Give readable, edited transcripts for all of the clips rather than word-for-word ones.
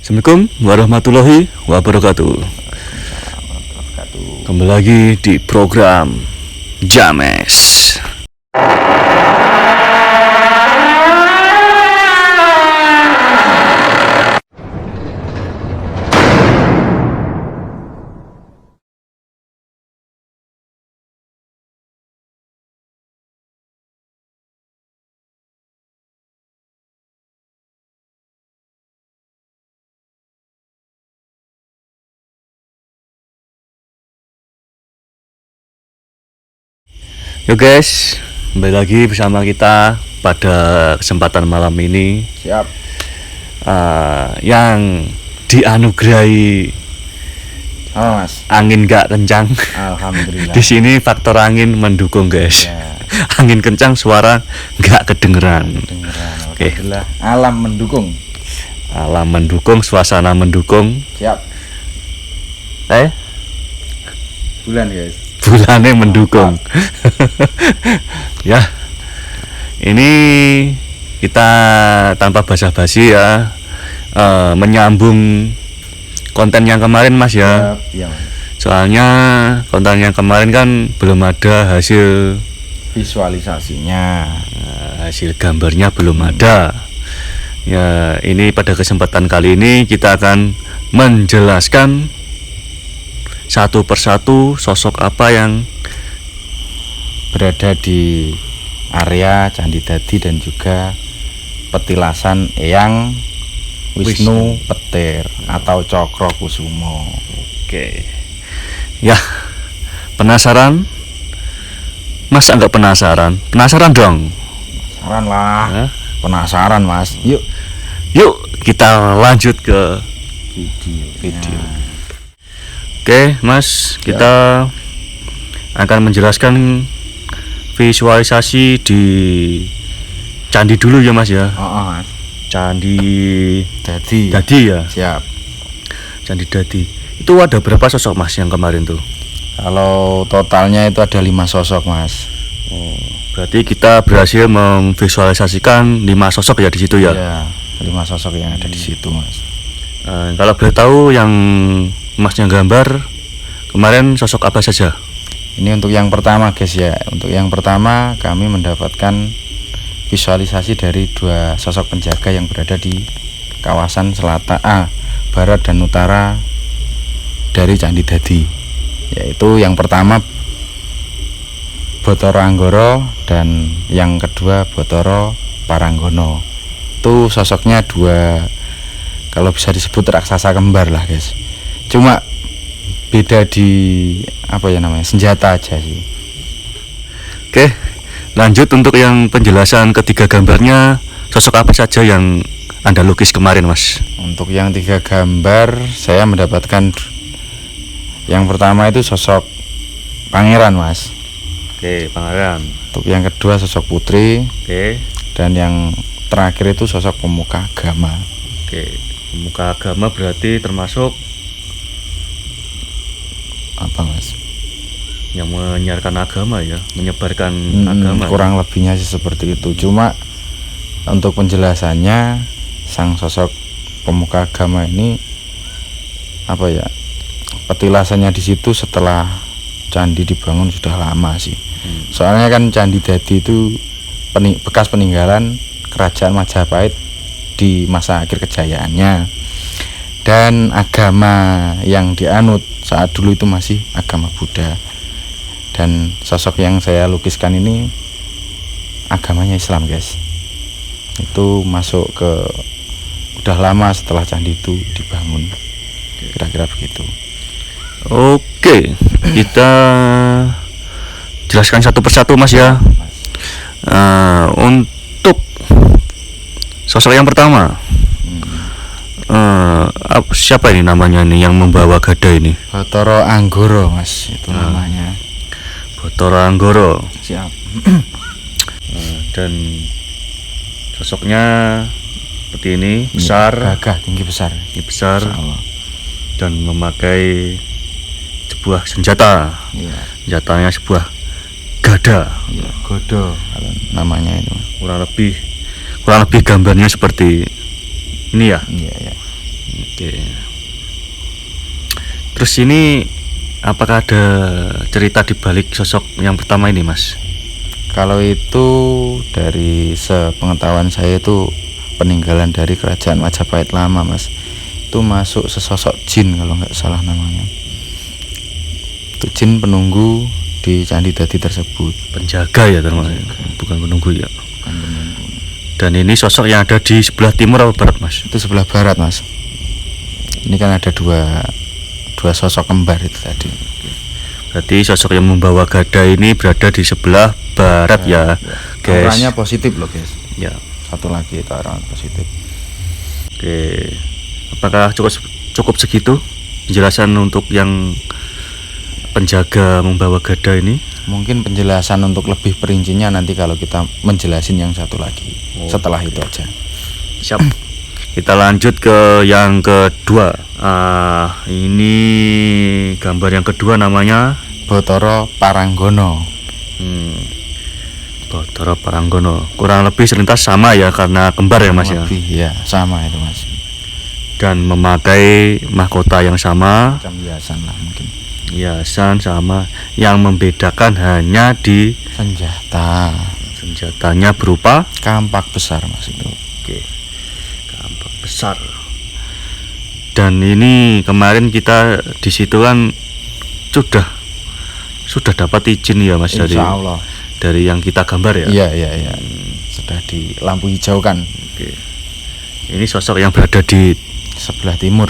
Assalamualaikum warahmatullahi wabarakatuh. Kembali lagi di program James. Yo guys, kembali lagi bersama kita pada kesempatan malam ini. Siap. Yang dianugerahi Mas. angin gak kencang. Alhamdulillah. Di sini faktor angin mendukung guys. Ya. Angin kencang, suara gak kedengeran. Oke. Alhamdulillah. Alam mendukung. Alam mendukung, suasana mendukung. Siap. Bulan guys. Bulannya mendukung. Ya, ini kita tanpa basa-basi ya, menyambung konten yang kemarin Mas ya. Iya, Mas. Soalnya konten yang kemarin kan belum ada hasil Visualisasinya. hasil gambarnya belum ada. Ya, ini pada kesempatan kali ini kita akan menjelaskan satu persatu sosok apa yang Berada di area Candi Dadi dan juga petilasan Eyang Wisnu Petir atau Cokro Kusumo. Oke. Ya, penasaran? Mas enggak penasaran? Penasaran dong. Penasaran lah. Hah? Penasaran Mas. Yuk Yuk kita lanjut ke video. Oke, Mas, kita akan menjelaskan visualisasi di candi dulu ya, Mas ya. Mas. Candi Dadi. Dadi ya. Siap. Candi Dadi. Itu ada berapa sosok Mas yang kemarin tuh? Kalau totalnya itu ada 5 sosok Mas. Oh, berarti kita berhasil memvisualisasikan 5 sosok ya di situ ya. Iya, 5 sosok yang ada di situ Mas. Kalau boleh tahu yang Masnya gambar kemarin sosok apa saja? Ini untuk yang pertama guys ya. Untuk yang pertama kami mendapatkan visualisasi dari 2 sosok penjaga yang berada di kawasan selatan, barat dan utara dari Candi Dadi. Yaitu yang pertama Bathara Anggara dan yang kedua Bathara Paranggono. Itu sosoknya 2, kalau bisa disebut raksasa kembar lah guys. Cuma beda di senjata aja sih. Oke, lanjut untuk yang penjelasan ketiga gambarnya, sosok apa saja yang Anda lukis kemarin Mas? Untuk yang 3 gambar saya mendapatkan yang pertama itu sosok pangeran Mas. Oke, pangeran. Untuk yang kedua sosok putri. Oke. Dan yang terakhir itu sosok pemuka agama. Oke, pemuka agama berarti termasuk apa Mas? Yang menyiarkan agama ya, menyebarkan agama. Kurang lebihnya sih seperti itu. Cuma untuk penjelasannya sang sosok pemuka agama ini petilasannya di situ setelah candi dibangun sudah lama sih. Soalnya kan Candi Dadi itu bekas peninggalan kerajaan Majapahit di masa akhir kejayaannya. Dan agama yang dianut saat dulu itu masih agama Buddha. Dan sosok yang saya lukiskan ini agamanya Islam guys. Itu masuk ke udah lama setelah candi itu dibangun. Kira-kira begitu. Oke, kita jelaskan satu persatu Mas ya. Untuk sosok yang pertama, siapa ini namanya nih yang membawa gada ini? Bathara Anggara Mas itu namanya. Bathara Anggara. Siap. Dan sosoknya seperti ini, besar, gagah, tinggi besar. Dan memakai sebuah senjata. Iya. Senjatanya sebuah gada. Iya, godo namanya itu. Kurang lebih gambarnya seperti ini ya. Iya. Oke. Terus ini apakah ada cerita di balik sosok yang pertama ini, Mas? Kalau itu dari sepengetahuan saya itu peninggalan dari kerajaan Majapahit lama, Mas. Itu masuk sesosok jin kalau nggak salah namanya. Itu jin penunggu di Candi Dadi tersebut. Penjaga ya termasuk, bukan penunggu ya. Bukan penunggu. Dan ini sosok yang ada di sebelah timur atau barat, Mas? Itu sebelah barat, Mas. Ini kan ada dua sosok kembar itu tadi. Berarti sosok yang membawa gada ini berada di sebelah barat ya, guys. Auranya positif loh, guys. Ya. Satu lagi itu aura positif. Oke. Apakah cukup segitu penjelasan untuk yang penjaga membawa gada ini? Mungkin penjelasan untuk lebih perincinya nanti kalau kita menjelasin yang satu lagi. Setelah itu aja. Siap. Kita lanjut ke yang kedua. Ini gambar yang kedua namanya Bathara Paranggono. Bathara Paranggono. Kurang lebih selintas sama ya karena kembar ya, Mas ya. Lebih ya sama itu, Mas. Dan memakai mahkota yang sama, Macam hiasan lah mungkin. hiasan sama. Yang membedakan hanya di senjatanya berupa kampak besar, Mas itu. oke, kampak besar. Dan ini kemarin kita di situ kan sudah dapat izin ya, Mas, Insya Allah. dari yang kita gambar ya. Iya. Sudah di lampu hijau kan. Oke. Ini sosok yang berada di Sebelah timur.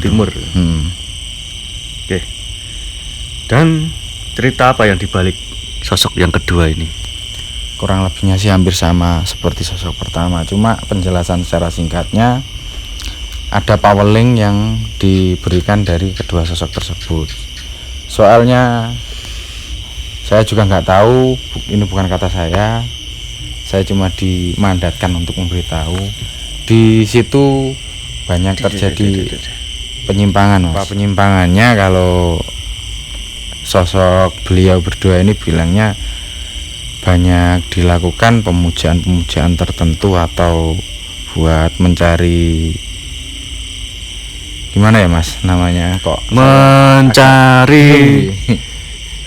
Oke. Dan cerita apa yang dibalik sosok yang kedua ini? Kurang lebihnya sih hampir sama seperti sosok pertama. Cuma penjelasan secara singkatnya, ada paweling yang diberikan dari kedua sosok tersebut. Soalnya saya juga nggak tahu, ini bukan kata saya cuma dimandatkan untuk memberitahu. Di situ banyak terjadi penyimpangan, Mas. Penyimpangannya kalau sosok beliau berdua ini bilangnya banyak dilakukan pemujaan tertentu atau buat mencari, gimana ya, Mas, namanya kok mencari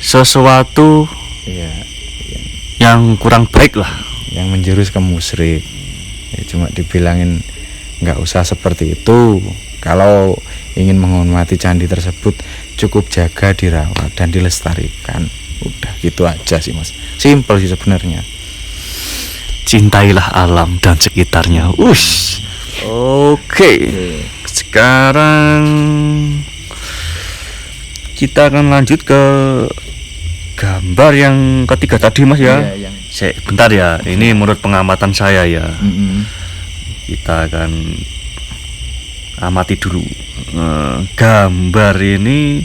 sesuatu iya, yang kurang baik lah, yang menjurus ke musyrik. Ya, cuma dibilangin nggak usah seperti itu. Kalau ingin menghormati candi tersebut cukup jaga, dirawat dan dilestarikan. Udah gitu aja sih, Mas. Simpel sih sebenarnya. cintailah alam dan sekitarnya. Ush. Oke. Sekarang kita akan lanjut ke gambar yang ketiga tadi, Mas ya. Iya, Bentar ya, ini menurut pengamatan saya ya. Kita akan amati dulu. Gambar ini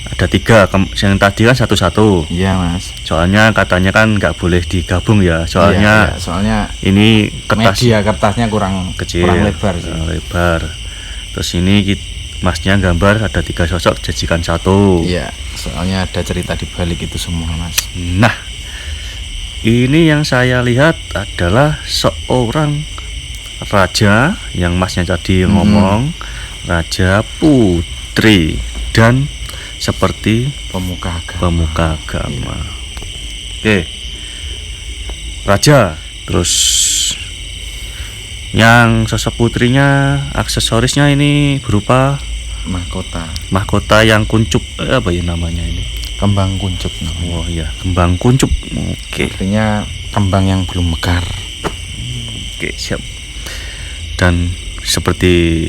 ada tiga, yang tadi kan satu-satu. Iya, Mas. Soalnya katanya kan nggak boleh digabung ya. Soalnya soalnya ini kertas media kertasnya kurang kecil, kurang lebar sih. lebar. Terus ini Masnya gambar ada tiga sosok jadikan satu. Iya, soalnya ada cerita di balik itu semua, Mas. Nah, ini yang saya lihat adalah seorang raja yang Masnya tadi ngomong, raja, putri, dan seperti Pemuka agama. Oke, raja. Terus yang sosok putrinya, aksesorisnya ini berupa mahkota yang kuncup, apa ya namanya ini? Kembang kuncup namanya. Oh iya, kembang kuncup. Oke. Artinya kembang yang belum mekar. Oke, siap. Dan seperti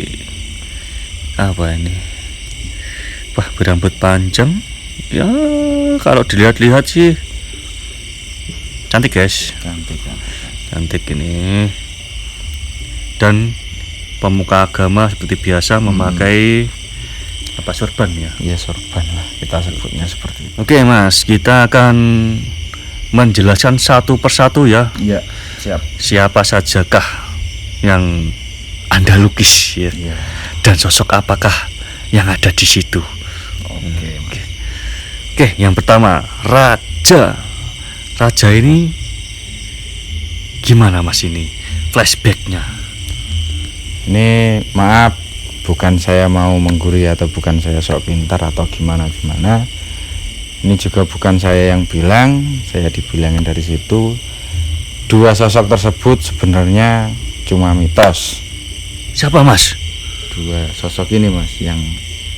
apa ini? Wah, berambut panjang. Ya, kalau dilihat-lihat sih cantik, guys. Cantik ini. Dan pemuka agama seperti biasa memakai apa, sorban ya? Iya, sorban lah kita sebutnya seperti itu. Oke, Mas, kita akan menjelaskan satu persatu ya. Iya, siap. Siapa sajakah yang Anda lukis ya? Iya. Dan sosok apakah yang ada di situ? Oke, yang pertama, raja. Raja ini gimana, Mas, ini flashbacknya? Ini maaf bukan saya mau menggurui atau bukan saya sok pintar atau gimana. Ini juga bukan saya yang bilang, saya dibilangin dari situ. Dua sosok tersebut sebenarnya cuma mitos. Siapa Mas? Dua sosok ini Mas, yang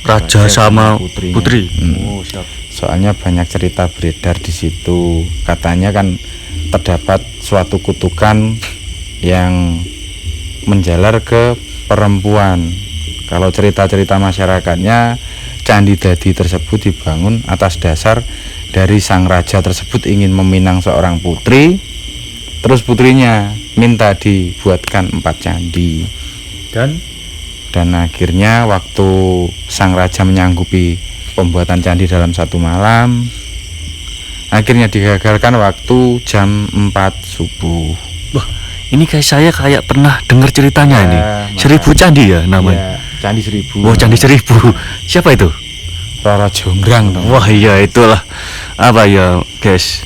Raja sama putrinya. putri. Oh, siap. Soalnya banyak cerita beredar di situ. Katanya kan terdapat suatu kutukan yang menjalar ke perempuan. Kalau cerita-cerita masyarakatnya, Candi Dadi tersebut dibangun atas dasar dari sang raja tersebut ingin meminang seorang putri, terus putrinya minta dibuatkan 4 candi. Dan akhirnya waktu sang raja menyanggupi pembuatan candi dalam 1 malam, akhirnya digagalkan waktu jam 4 subuh. Wah, ini saya kayak pernah dengar ceritanya Ya, ini. maka- 1000 candi ya namanya. Ya, Candi 1000. Oh, candi 1000. Siapa itu? Roro Jonggrang dong. Wah, iya itulah. Apa ya, guys?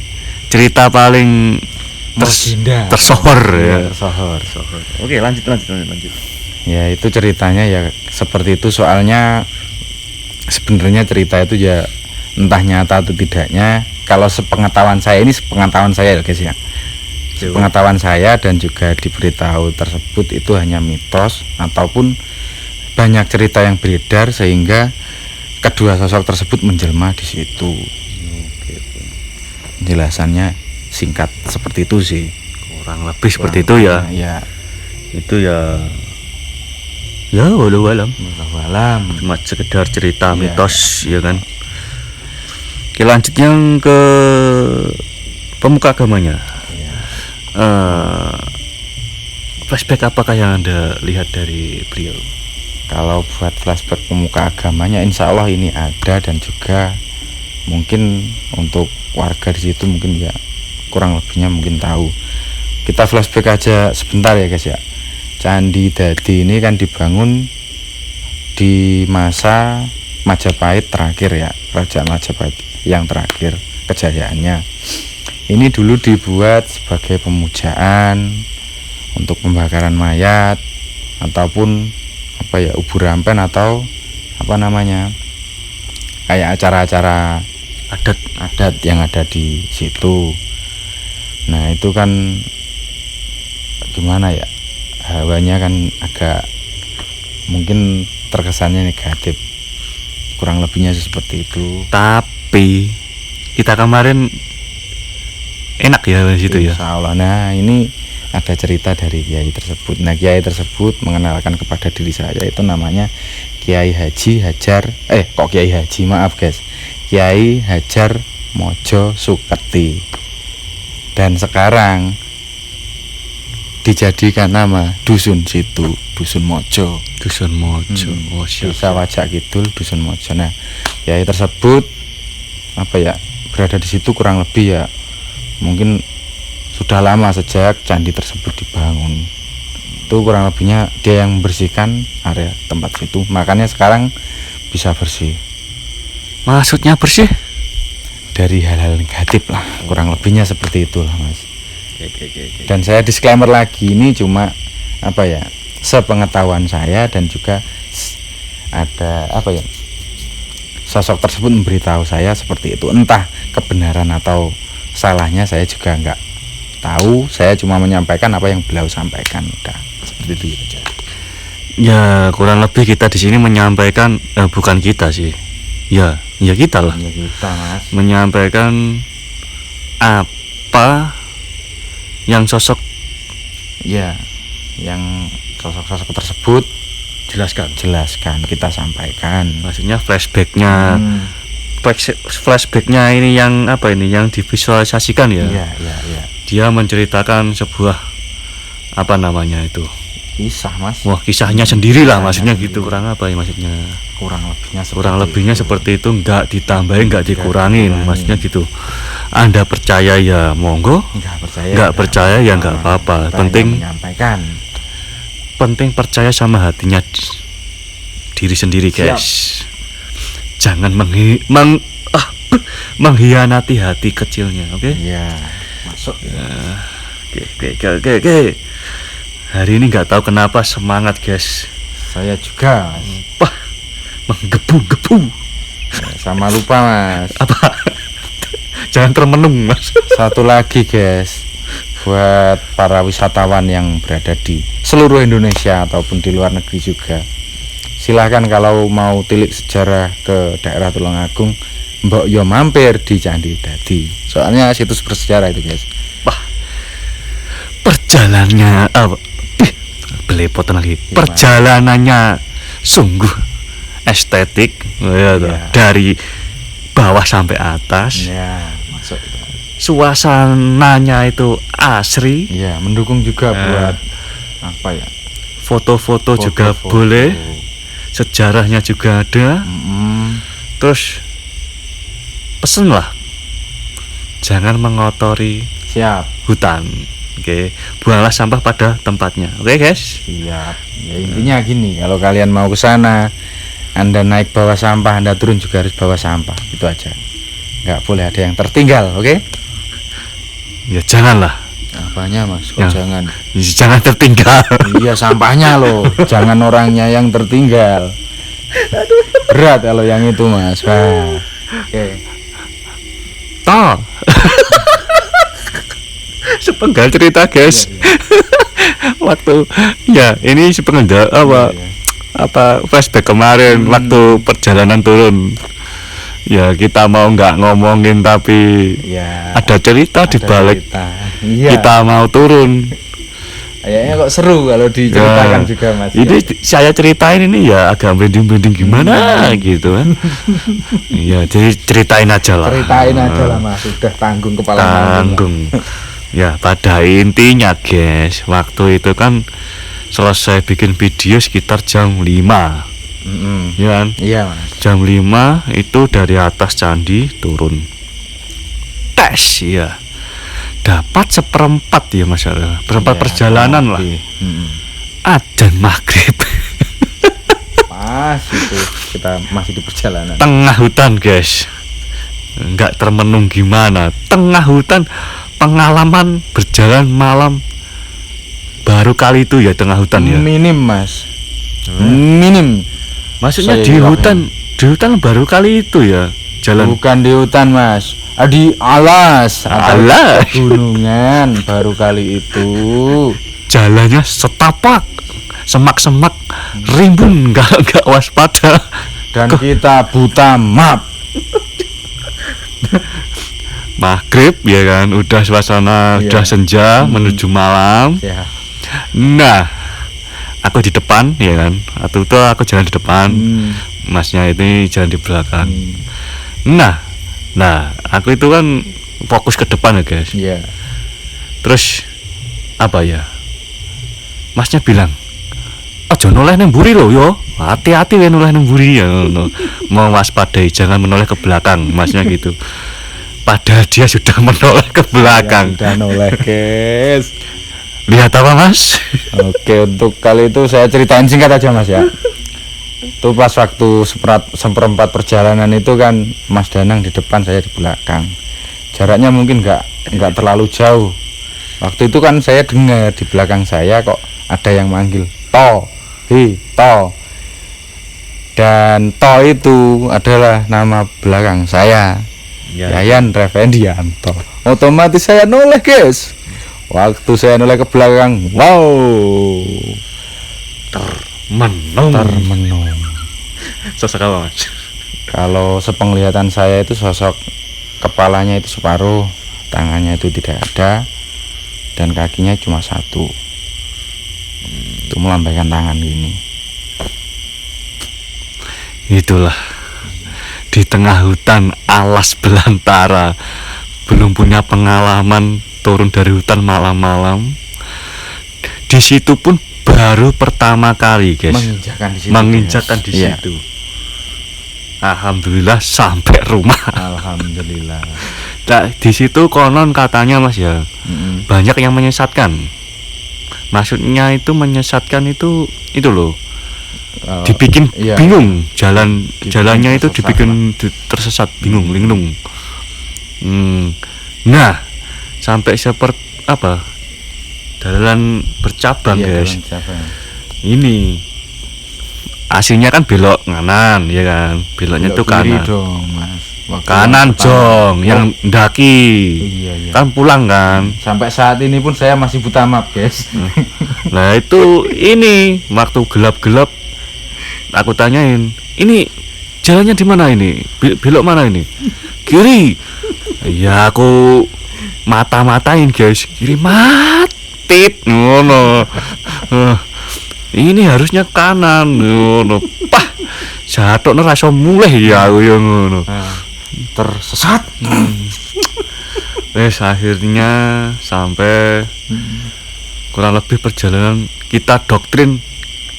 Cerita paling Legenda. tersohor ya. Tersohor. Oke, lanjut. Ya, itu ceritanya ya seperti itu. Soalnya sebenarnya cerita itu ya entah nyata atau tidaknya, kalau sepengetahuan saya, ini sepengetahuan saya ya guys ya, sepengetahuan saya dan juga diberitahu tersebut itu hanya mitos ataupun banyak cerita yang beredar sehingga kedua sosok tersebut menjelma di situ. Penjelasannya singkat seperti itu sih. Kurang lebih seperti itu ya. Ya, Itu ya walau alam. alam. Cuma sekedar cerita Iya. mitos ya kan. Oke, lanjut yang ke pemuka agamanya. Ya. Flashback apakah yang Anda lihat dari beliau? Kalau buat flashback pemuka agamanya, insya Allah ini ada, dan juga mungkin untuk warga di situ mungkin ya kurang lebihnya mungkin tahu. Kita flashback aja sebentar ya guys ya. Candi Dadi ini kan dibangun di masa Majapahit terakhir ya, Kerajaan Majapahit yang terakhir kejayaannya. Ini dulu dibuat sebagai pemujaan untuk pembakaran mayat ataupun apa ya, ubur rampen atau apa namanya, kayak acara-acara adat yang ada di situ. Nah itu kan gimana ya, hawanya kan agak mungkin terkesannya negatif, kurang lebihnya seperti itu. Tapi kita kemarin enak ya di situ ya. Insya Allah. Nah ini ada cerita dari kiai tersebut. Nah kiai tersebut mengenalkan kepada diri saya, itu namanya Kiai Haji Hajar Kiai Haji, maaf guys, Kiai Hajar Mojo Suketi, dan sekarang dijadikan nama dusun situ, Dusun Mojo. Dusun Mojo. Oh, siap. Desa Wajak Kidul, Dusun Mojo. Nah kiai tersebut apa ya, berada di situ kurang lebih ya mungkin sudah lama sejak candi tersebut dibangun. Itu kurang lebihnya dia yang membersihkan area tempat situ, makanya sekarang bisa bersih Maksudnya bersih? dari hal-hal negatif lah, kurang lebihnya seperti itulah mas. Oke. Dan saya disclaimer lagi, ini cuma apa ya, sepengetahuan saya, dan juga ada apa ya, sosok tersebut memberitahu saya seperti itu. Entah kebenaran atau salahnya saya juga nggak tahu, saya cuma menyampaikan apa yang beliau sampaikan, udah seperti itu aja. Ya kurang lebih kita di sini menyampaikan bukan kita sih. Ya kita lah. Ya kita mas. Menyampaikan apa yang sosok Ya, yang sosok-sosok tersebut jelaskan, kita sampaikan. maksudnya flashbacknya. Flashbacknya ini yang apa ini, yang divisualisasikan ya. Iya. Dia menceritakan sebuah apa namanya itu, Kisah mas. wah kisahnya sendiri lah, Kisahnya maksudnya sendiri. gitu. Kurang apa ya maksudnya, Kurang lebihnya seperti itu, nggak ditambahin nggak dikurangin, dikurangin. maksudnya gitu. Anda percaya ya monggo, nggak percaya ya nggak apa-apa. Kita Penting hanya menyampaikan. percaya sama hatinya diri sendiri guys. Jangan mengkhianati hati kecilnya, oke? Iya, masuk. Oke. Hari ini nggak tahu kenapa semangat guys. Saya juga, Mas. Wah, menggebu-gebu. Sama lupa, Mas. Apa? Jangan termenung, Mas. Satu lagi, guys. Buat para wisatawan yang berada di seluruh Indonesia ataupun di luar negeri juga. Silahkan kalau mau tilik sejarah ke daerah Tulungagung, mbok yo mampir di Candi Dadi. Soalnya situs bersejarah itu, guys. Wah, perjalanannya belepotan lagi. Gimana? Perjalanannya sungguh estetik, ya, toh. Iya. Dari bawah sampai atas. Ya, masuk. Suasananya itu asri. Ya, mendukung juga buat apa ya? Foto-foto juga Foto-foto. boleh. Sejarahnya juga ada. Mm-mm. Terus pesen lah, jangan mengotori Siap. hutan. Oke, buanglah sampah pada tempatnya. Oke, guys. Siap. Ya intinya gini, kalau kalian mau ke sana, Anda naik bawa sampah, Anda turun juga harus bawa sampah. Itu aja. Nggak boleh ada yang tertinggal, oke? Ya janganlah. Apanya, Mas? Kok Ya. jangan? Jangan tertinggal. Iya, sampahnya loh. Jangan orangnya yang tertinggal. Berat kalau yang itu, Mas. Wah. Oke. Toh. Sepenggal cerita, guys. Waktu ya ini sepenggal apa Iya, iya. apa flashback kemarin waktu perjalanan turun. Ya kita mau nggak ngomongin tapi Ya. ada cerita di ada balik cerita. Iya. kita mau turun. Kayaknya kok seru kalau diceritakan Ya, juga, Mas. Ini Ya. saya ceritain ini ya agak bending-bending gimana gitu kan. Iya, jadi ceritain aja lah. Ceritain aja lah, Mas. Udah tanggung kepala mandi lah. Tanggung. Ya, pada intinya guys, waktu itu kan selesai bikin video sekitar jam 5. Mm-mm. Ya kan? Iya, Mas. Jam 5 itu dari atas candi turun. Tes ya. Dapat seperempat ya Mas. Seperempat Iya, perjalanan lah. oke. Mm-mm. Adzan maghrib. Pas itu kita masih di perjalanan. Tengah hutan guys, nggak termenung gimana. Tengah hutan, pengalaman berjalan malam baru kali itu ya tengah hutan ya. Minim, Mas. Minim. Maksudnya Saya di yakin. hutan baru kali itu ya jalan. Bukan di hutan, Mas. Di alas atau Alas. gunungan baru kali itu. Jalannya setapak, semak-semak, rimbun kalau nggak waspada. Dan kita buta map. Maghrib ya kan, udah suasana Iya. udah senja menuju malam. Ya. Nah, aku di depan ya kan, atau itu aku jalan di depan, masnya ini jalan di belakang. Nah, aku itu kan fokus ke depan ya guys. Iya. Terus apa ya? Masnya bilang, "Aja noleh nang mburi lho yo. Hati-hati ya noleh nang mburi ya." No. Mewaspadai, jangan menoleh ke belakang, masnya gitu. Padahal dia sudah menoleh ke belakang. Dan oleh, guys. Lihat apa Mas? Oke, untuk kali itu saya ceritain singkat aja, Mas ya. Itu pas waktu seperempat perjalanan itu kan Mas Danang di depan, saya di belakang. Jaraknya mungkin nggak terlalu jauh. Waktu itu kan saya dengar di belakang saya kok ada yang manggil To, To. Dan To itu adalah nama belakang saya, Yayan Revendianto. Otomatis saya noleh, guys. Waktu saya noleh ke belakang, wow, termenung. Sosok apa Mas? Kalau sepenglihatan saya itu sosok kepalanya itu separuh, tangannya itu tidak ada, dan kakinya cuma satu. Itu melambaikan tangan gini. Itulah, di tengah hutan alas belantara, belum punya pengalaman turun dari hutan malam-malam. Di situ pun baru pertama kali guys Menginjakan di situ. menginjakan guys. di Iya. situ. Alhamdulillah sampai rumah. Alhamdulillah. Nah, di situ konon katanya Mas ya, Mm-mm. banyak yang menyesatkan. Maksudnya itu menyesatkan itu loh. Dibikin iya. bingung jalannya itu tersesat dibikin tersesat bingung linglung. Nah, sampai seperti apa? Jalan bercabang Iya, guys. jalan siapa ya? Ini aslinya kan belok kanan ya kan, beloknya Belok tuh kiri kanan. dong, Mas. Waktu Kanan pertama. jong, yang ndaki. Iya, iya. Kan pulang kan. Sampai saat ini pun saya masih buta map, guys. Nah itu ini waktu gelap-gelap aku tanyain, ini jalannya di mana ini? Belok mana ini? Kiri. Ya aku mata-matain guys, kiri matit. Ngono. Ini harusnya kanan. Ngono. Pah. Jatuhnya rasa mulai ya aku yang ngono. Tersesat. Wes akhirnya sampai kurang lebih perjalanan kita doktrin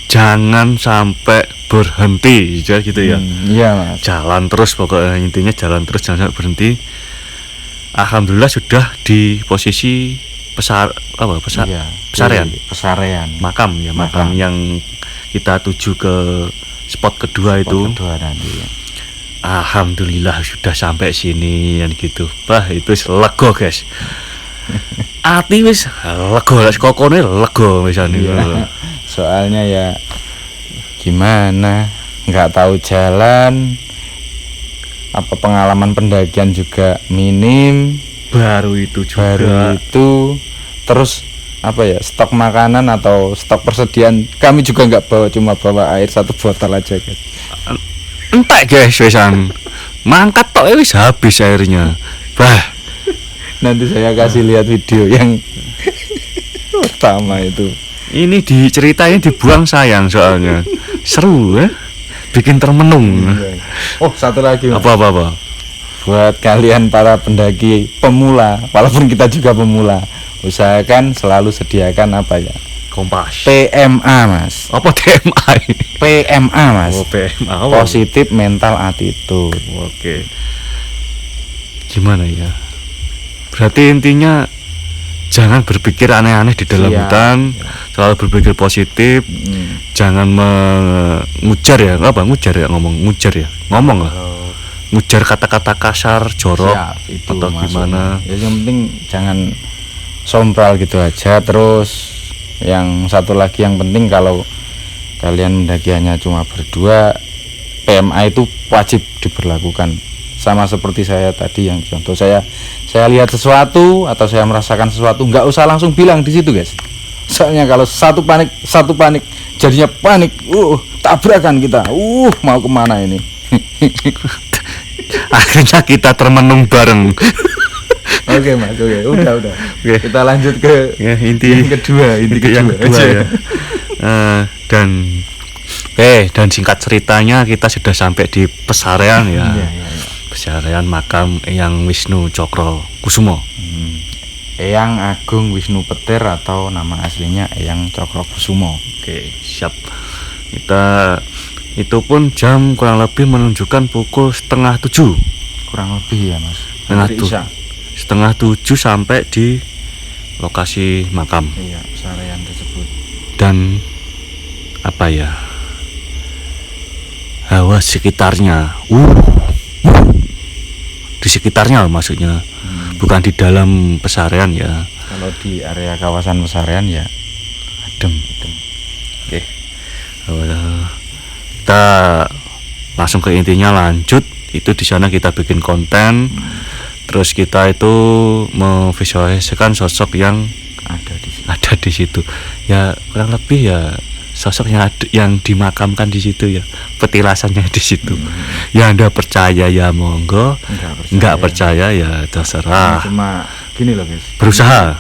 jangan sampai berhenti gitu ya. Iya, Mas. Jalan terus pokoknya, intinya jalan terus, jangan sampai berhenti. Alhamdulillah sudah di posisi Iya, pesarean di pesarean. makam ya, makam Makam. yang kita tuju ke spot kedua itu. Kedua nanti ya. Alhamdulillah sudah sampai sini kan gitu. Wah, itu wis lega, guys. Ati wis lega, lek kokone lega misane. Iya. Soalnya ya gimana? Nggak tahu jalan. Apa pengalaman pendakian juga minim. Baru itu juga. Baru itu terus apa ya, stok makanan atau stok persediaan kami juga nggak bawa, cuma bawa air 1 botol aja, guys. Entek guys wisan. Mangkat tok wis habis airnya. Bah, Nanti saya kasih lihat video yang pertama itu. ini diceritain dibuang sayang soalnya. Seru ya. Bikin termenung. Oh, satu lagi, Mas. Apa. Buat kalian para pendaki pemula, walaupun kita juga pemula, usahakan selalu sediakan apa ya? Kompas. PMA, Mas. Apa TMI? PMA, Mas. Oh, PMA. Positif mental attitude. Oke. Gimana ya? Berarti intinya jangan berpikir aneh-aneh di dalam Siap. hutan, selalu berpikir positif, jangan mengujar ya, apa ngujar ya ngomong lah, ngujar kata-kata kasar, jorok Siap, itu atau maksudnya. gimana. Ya yang penting jangan sompral gitu aja. Terus yang satu lagi yang penting, kalau kalian mendaki hanya cuma berdua, PMA itu wajib diberlakukan. Sama seperti saya tadi, yang contoh saya lihat sesuatu atau saya merasakan sesuatu, nggak usah langsung bilang di situ, guys. Soalnya kalau satu panik jadinya panik, tabrakan kita, mau kemana ini? Akhirnya kita termenung bareng. Oke, Mas, oke, udah. Oke. Kita lanjut ke Ya, inti yang kedua yang kedua aja. ya. Dan singkat ceritanya kita sudah sampai di pesarean ya. Iya. Pesarean makam Eyang Wisnu Cokro Kusumo. Eyang Agung Wisnu Petir atau nama aslinya Eyang Cokro Kusumo. Oke, siap. Kita itu pun jam kurang lebih menunjukkan pukul 6:30. Kurang lebih ya, Mas. Setengah Dari Isya. 6:30 sampai di lokasi makam. Iya, pesarean tersebut. Dan apa ya, hawa sekitarnya di sekitarnya maksudnya, bukan di dalam pesarean ya. Kalau di area kawasan pesarean ya adem. Oke. Kita langsung ke intinya, lanjut. Itu di sana kita bikin konten. Terus kita itu memvisualisasikan sosok yang ada di situ. Ya kurang lebih ya sosok yang dimakamkan di situ ya, petilasannya di situ. Ya Anda percaya ya monggo, nggak percaya ya terserah. Cuma gini loh, guys. Berusaha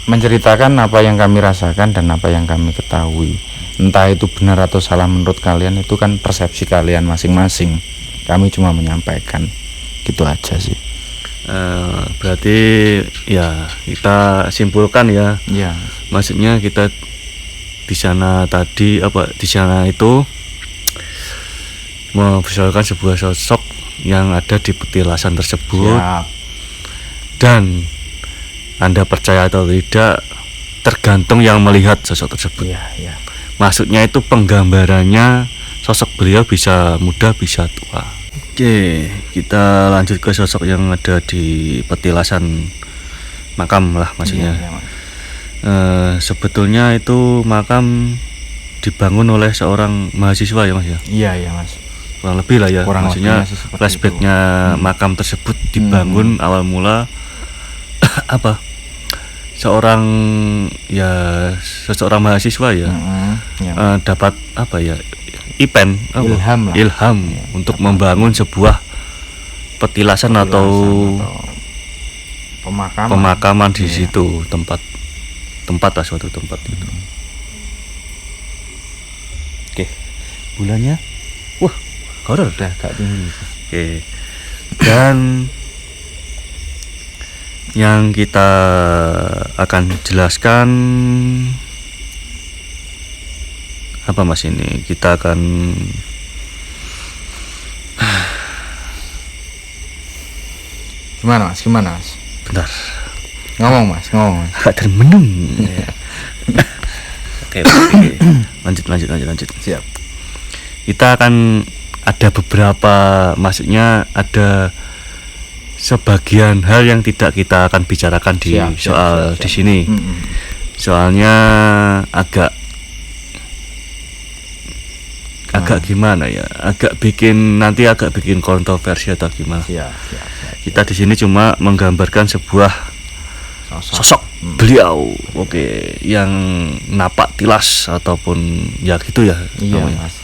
Menceritakan apa yang kami rasakan dan apa yang kami ketahui. Entah itu benar atau salah menurut kalian, itu kan persepsi kalian masing-masing. Kami cuma menyampaikan, gitu aja sih. Berarti ya kita simpulkan ya. Iya. Maksudnya kita di sana itu memvisualkan sebuah sosok yang ada di petilasan tersebut. Siap. Dan Anda percaya atau tidak tergantung yang melihat sosok tersebut. Iya. Maksudnya itu penggambarannya sosok beliau bisa muda bisa tua. Oke, kita lanjut ke sosok yang ada di petilasan makam lah maksudnya. Iya, Mas. Sebetulnya itu makam dibangun oleh seorang mahasiswa ya Mas ya. Iya Mas. Kurang lebih lah ya. Kurang Maksudnya lebihnya sih seperti flashbacknya makam tersebut dibangun awal mula apa? Seseorang mahasiswa ya. Ya. Dapat apa ya? Ilham lah. Ilham untuk membangun sebuah petilasan atau pemakaman di situ, tempat lah, suatu tempat itu. Oke, bulannya wah horor Udah agak tinggi. Oke. Dan yang kita akan jelaskan apa Mas ini? Kita akan Gimana Mas? bentar. Ngomong Mas. Agak termenung. Oke. Lanjut. Siap. Kita akan ada beberapa, maksudnya ada sebagian hal yang tidak kita akan bicarakan di siap. Di sini. Soalnya agak gimana ya? Agak bikin kontroversi atau gimana? Siap. Kita di sini cuma menggambarkan sebuah sosok beliau, yang napak tilas ataupun ya gitu ya. Iya namanya. Mas.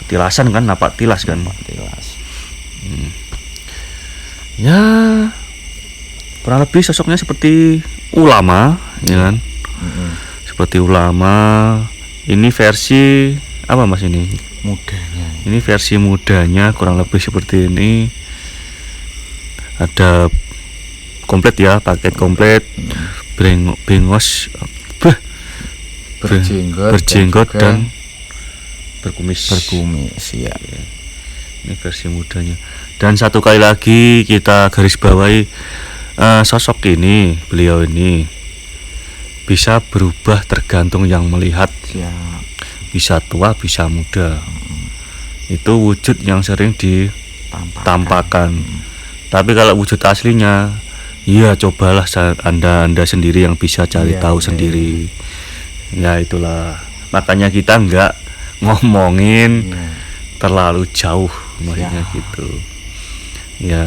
Petilasan kan, napak tilas kan. Ya kurang lebih sosoknya seperti ulama, ya kan? Seperti ulama. Ini versi apa Mas ini? Mudanya. Ini versi mudanya kurang lebih seperti ini. Ada komplit ya, paket komplit, bengos, berjenggot dan berkumis ya. Ini versi mudanya. Dan satu kali lagi kita garis bawahi, sosok ini, beliau ini bisa berubah tergantung yang melihat. Siap. Bisa tua, bisa muda. Itu wujud yang sering ditampakkan. Tapi kalau wujud aslinya, ya cobalah anda sendiri yang bisa cari tahu sendiri. Ya itulah, makanya kita nggak ngomongin terlalu jauh, maksudnya gitu. Ya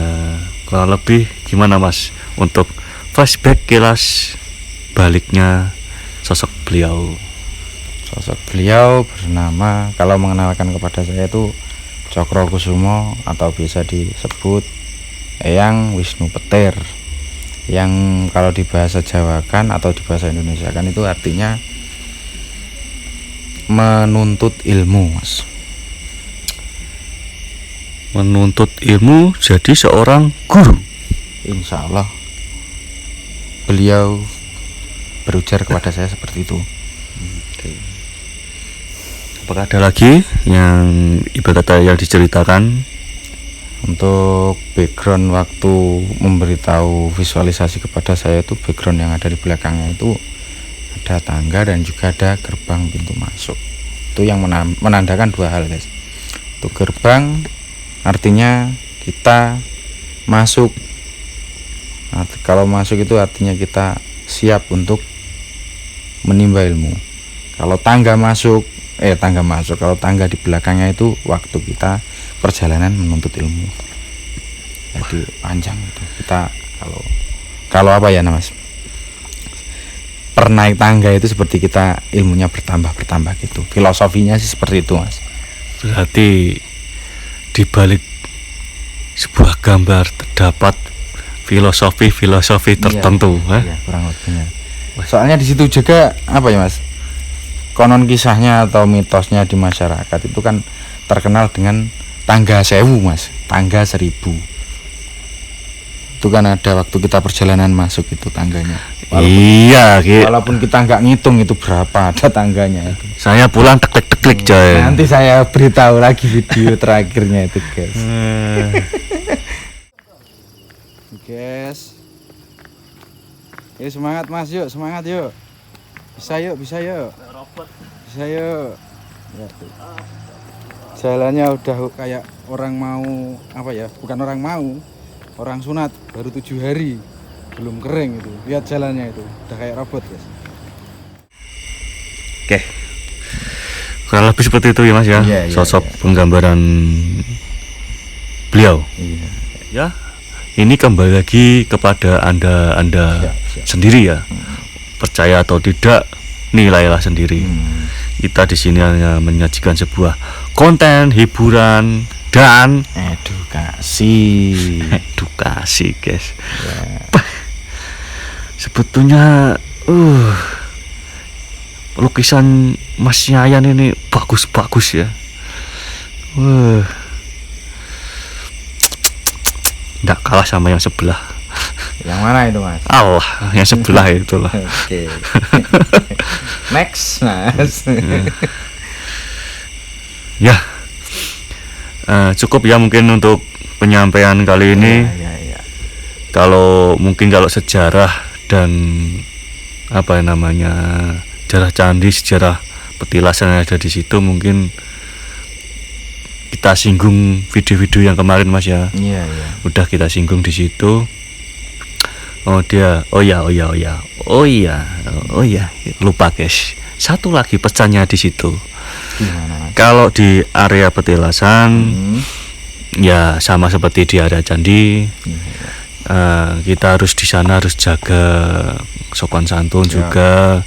kurang lebih gimana Mas untuk flashback kilas baliknya sosok beliau. Sosok beliau bernama, kalau mengenalkan kepada saya itu Cokrokusumo atau biasa disebut Eyang Wisnu Petir, yang kalau di bahasa Jawa kan atau di bahasa Indonesia kan itu artinya menuntut ilmu Mas. Menuntut ilmu, jadi seorang guru. Insya Allah beliau berujar kepada saya seperti itu. Apakah ada lagi yang ibarat kata yang diceritakan? Untuk background waktu memberitahu visualisasi kepada saya itu, background yang ada di belakangnya itu ada tangga dan juga ada gerbang pintu masuk. Itu yang menandakan dua hal guys. Itu gerbang artinya kita masuk. Nah, kalau masuk itu artinya kita siap untuk menimba ilmu. Kalau tangga masuk, kalau tangga di belakangnya itu waktu kita perjalanan menuntut ilmu. Jadi panjang itu. Kita kalau apa ya Mas? Pernaik tangga itu seperti kita ilmunya bertambah gitu. Filosofinya sih seperti itu Mas. Berarti di balik sebuah gambar terdapat filosofi tertentu, iya, kurang lebihnya. Soalnya di situ juga apa ya Mas? Konon kisahnya atau mitosnya di masyarakat itu kan terkenal dengan tangga 1000 Mas, tangga 1000. Itu kan ada waktu kita perjalanan masuk itu tangganya. Walaupun kita nggak ngitung itu berapa ada tangganya itu. Saya pulang teklik coy. Nanti saya beritahu lagi video terakhirnya itu guys. Guys. Semangat Mas, yuk semangat yuk. Bisa yuk. Bisa yuk. Ya, jalannya udah kayak orang mau apa ya? Bukan orang mau, orang sunat baru 7 hari belum kering itu. Lihat jalannya itu udah kayak robot guys. Oke. kurang lebih seperti itu ya Mas ya. Iya, iya, Sosok iya. penggambaran beliau. Iya. Ya, ini kembali lagi kepada Anda Siap. sendiri ya. Percaya atau tidak, nilailah sendiri. Kita di sini hanya menyajikan sebuah konten hiburan dan Edukasi. edukasi, guys. Ya. Sebetulnya lukisan Mas Yayan ini bagus-bagus ya. Nggak kalah sama yang sebelah. Yang mana itu Mas? Allah, yang sebelah itulah. Oke. Next Mas. Ya, cukup ya mungkin untuk penyampaian kali ini. Ya. Kalau sejarah dan apa namanya, sejarah candi, sejarah petilasan yang ada di situ, mungkin kita singgung video-video yang kemarin Mas ya. Iya. Udah kita singgung di situ. Oh iya, lupa guys. Satu lagi pesannya di situ. Gimana Mas? Kalau di area petilasan, ya sama seperti di area candi. Kita harus di sana harus jaga sopan santun juga.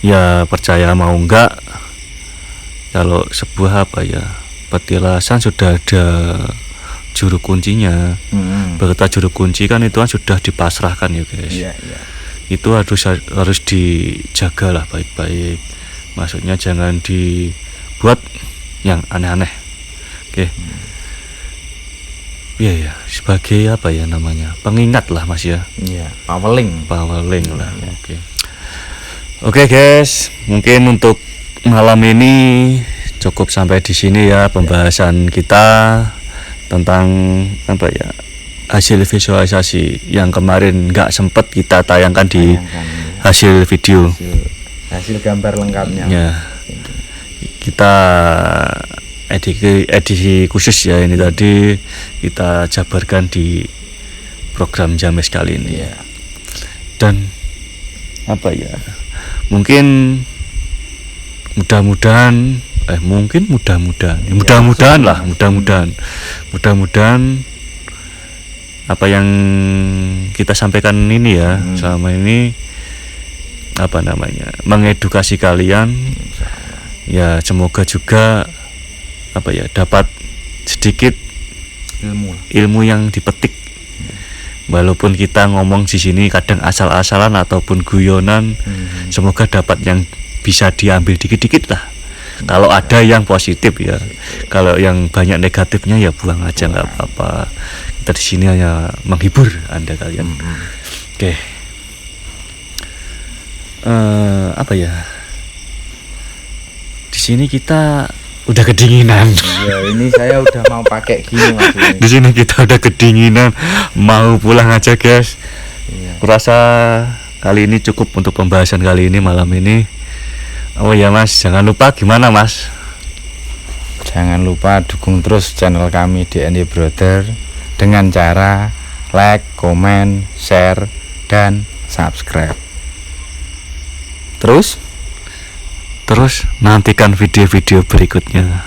Ya percaya mau enggak, kalau sebuah petilasan sudah ada juru kuncinya. Beserta juru kunci kan itu kan sudah dipasrahkan ya guys. Iya. Itu harus dijaga lah baik-baik. Maksudnya jangan dibuat yang aneh-aneh. Oke. Iya, sebagai apa ya namanya, pengingat lah Mas ya. Iya, paweling lah. Oke guys, mungkin untuk malam ini cukup sampai di sini ya pembahasan kita tentang hasil visualisasi yang kemarin nggak sempet kita tayangkan di hasil video. Hasil gambar lengkapnya. Ya, kita edisi khusus ya ini tadi kita jabarkan di program James kali ini. Ya. Dan mungkin mudah-mudahan apa yang kita sampaikan ini ya selama ini mengedukasi kalian ya, semoga juga dapat sedikit ilmu yang dipetik, walaupun kita ngomong di sini kadang asal-asalan ataupun guyonan. Semoga dapat yang bisa diambil dikit-dikit lah. Kalau ada yang positif ya, kalau yang banyak negatifnya ya buang aja, nggak apa-apa. Kita di sini hanya menghibur Anda kalian. Oke. Di sini kita udah kedinginan. Iya, ini saya udah mau pakai gini Mas. Di sini kita udah kedinginan, mau pulang aja guys. Iya. Kurasa kali ini cukup untuk pembahasan kali ini malam ini. Oh ya Mas, jangan lupa gimana Mas? Jangan lupa dukung terus channel kami DND Brother dengan cara like, komen, share, dan subscribe. Terus nantikan video-video berikutnya.